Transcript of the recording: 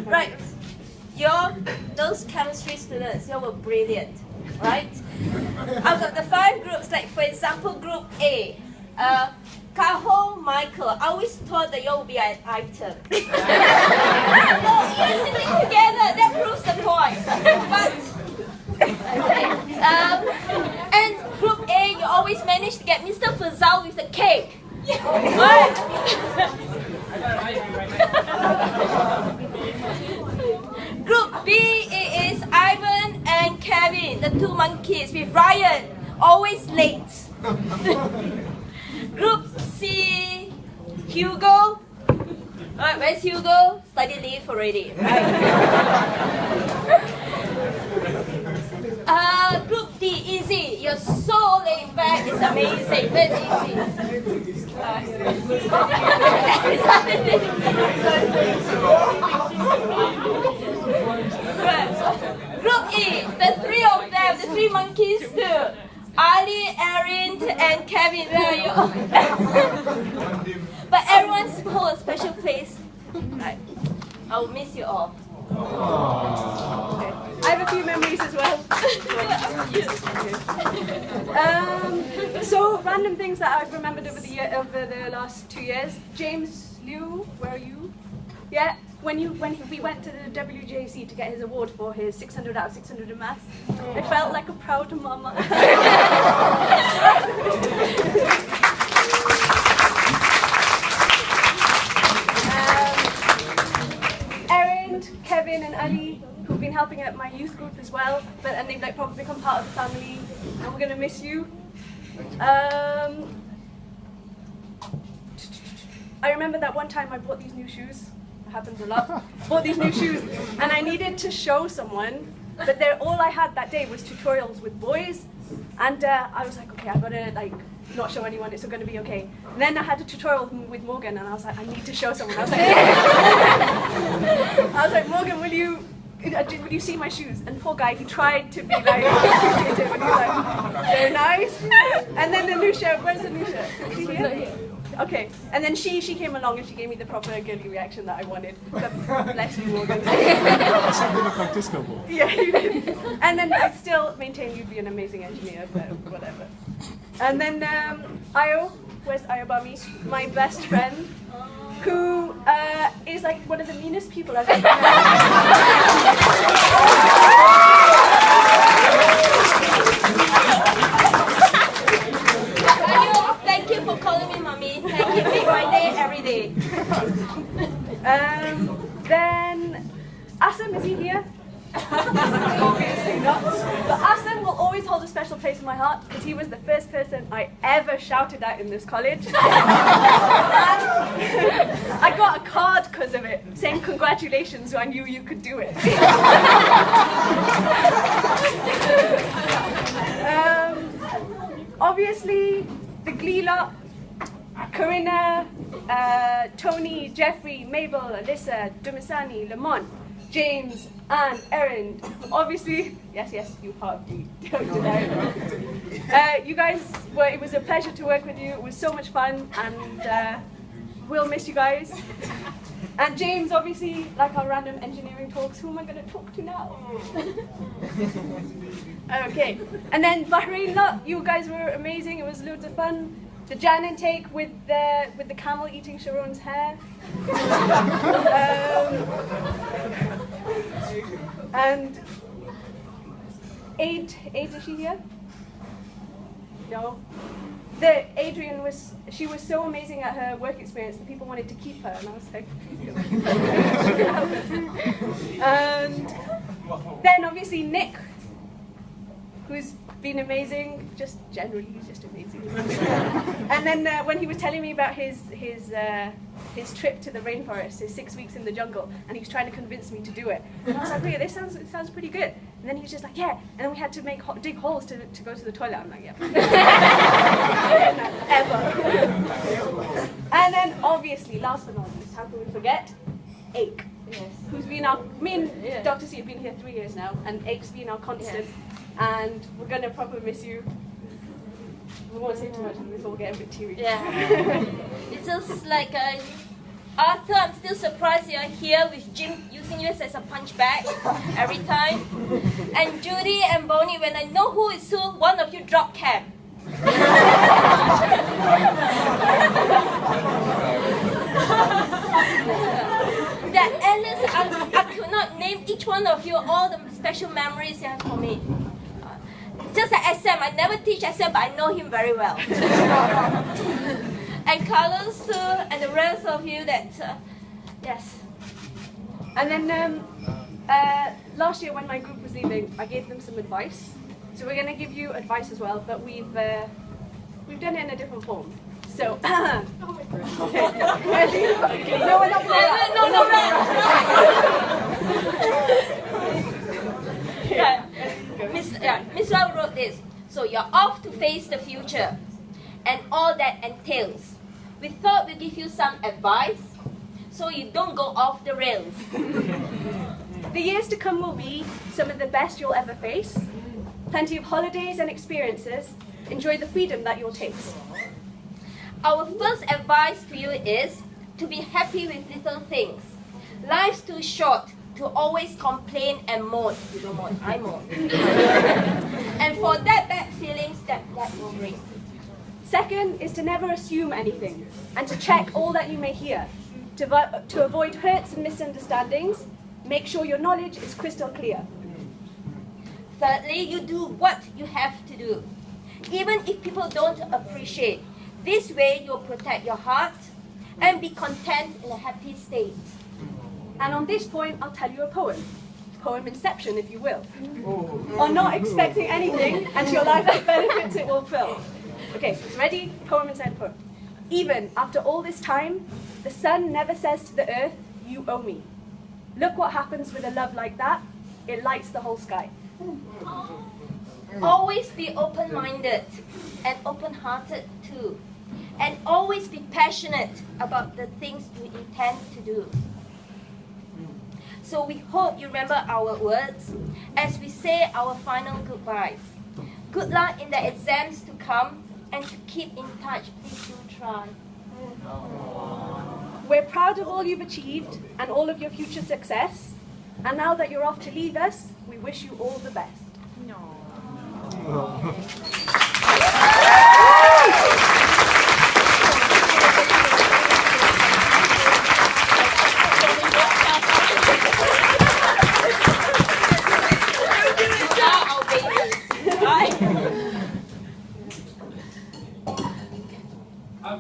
Right. Those chemistry students, you were brilliant, right? Out of the 5 groups, like for example, group A, Cajo, Michael, I always thought that you would be an item. No, you're sitting together, that proves the point. But, okay. And group A, you always manage to get Mr. Fazal with the cake. Right? Group B, it is Ivan and Kevin, the 2 monkeys, with Ryan, always late. Group C, Hugo. Alright, where's Hugo? Study leave already, right? Group D, Easy. You're so laid back, it's amazing. Where's Easy? Group E, the 3 of them, the 3 monkeys too. Ali, Erin, and Kevin, where are you? But everyone's hold a special place. Right. I'll miss you all. Okay. I have a few memories as well. So random things that I've remembered over the last 2 years. James Liu, where are you? Yeah. When we went to the WJC to get his award for his 600 out of 600 in maths, I felt like a proud mama. Erin, Kevin, and Ali, who've been helping at my youth group as well, and they've like probably become part of the family, and we're gonna miss you. I remember that one time I bought these new shoes. Happens a lot. Bought these new shoes, and I needed to show someone, but all I had that day was tutorials with boys, and I was like, okay, I gotta like not show anyone. It's going to be okay. And then I had a tutorial with Morgan, and I was like, I need to show someone. I was like, Morgan, will you see my shoes? And poor guy, he tried to be like, appreciative, and he was like, they're nice. And then Anusha, where's Anusha? Is she here? Okay, and then she came along and she gave me the proper girly reaction that I wanted. But bless you, Morgan. Yeah, you did. And then I still maintain you'd be an amazing engineer, but whatever. And then Ayo, where's Ayobami? My best friend, who is like one of the meanest people I've ever met. Thank you for calling me mommy. Thank you, make my day every day. Then Asim, is he here? Obviously not. But Asim will always hold a special place in my heart because he was the first person I ever shouted at in this college. And I got a card because of it, saying congratulations, so I knew you could do it. Obviously, the Glee lot, Corinna, Tony, Jeffrey, Mabel, Alyssa, Dumisani, Lamont, James, and Erin. Obviously, yes, you part of Glee. You guys, it was a pleasure to work with you. It was so much fun, and we'll miss you guys. And James, obviously, like our random engineering talks, who am I going to talk to now? Okay, and then Bahrain lot, you guys were amazing. It was loads of fun. The Jan intake with the camel eating Sharon's hair. And Aid, is she here? No. Adrian was so amazing at her work experience that people wanted to keep her, and I was like, and then obviously Nick, who's been amazing, just generally, he's just amazing. And then when he was telling me about his trip to the rainforest, his 6 weeks in the jungle, and he was trying to convince me to do it. And I was like, really, it sounds pretty good. And then he was just like, yeah. And then we had to dig holes to go to the toilet. I'm like, yeah. Ever. And then obviously, last but not least, how can we forget? Ake. Yes. Who's been me and Dr. C have been here 3 years now, and Ake's been our constant. Yes. And we're going to probably miss you. We won't say too much because we'll get a bit teary. Yeah. It's just like Arthur, I'm still surprised you're here with Jim using you as a punch bag every time. And Judy and Bonnie, when I know who is who, one of you drop cam. That endless, I could not name each one of you all the special memories you have for me. Just like SM, I never teach SM, but I know him very well. And Carlos too, and the rest of you that, yes. And then last year when my group was leaving, I gave them some advice. So we're going to give you advice as well, but we've done it in a different form. So, no, we're not Miss Lau wrote this. So you're off to face the future and all that entails. We thought we'd give you some advice so you don't go off the rails. The years to come will be some of the best you'll ever face. Plenty of holidays and experiences. Enjoy the freedom that you'll taste. Our first advice to you is to be happy with little things. Life's too short to always complain and moan. You don't moan, I moan. And for that bad feelings that will bring. Second is to never assume anything and to check all that you may hear. To avoid hurts and misunderstandings, make sure your knowledge is crystal clear. Thirdly, you do what you have to do. Even if people don't appreciate. This way you'll protect your heart and be content in a happy state. And on this point, I'll tell you a poem. Poem inception, if you will. Or not expecting anything and your life the benefits it will fill. Okay, ready? Poem inside poem. Even after all this time, the sun never says to the earth, you owe me. Look what happens with a love like that. It lights the whole sky. Always be open-minded and open-hearted too. And always be passionate about the things you intend to do. So we hope you remember our words as we say our final goodbyes. Good luck in the exams to come and to keep in touch. Please do try. We're proud of all you've achieved and all of your future success. And now that you're off to leave us, we wish you all the best. No.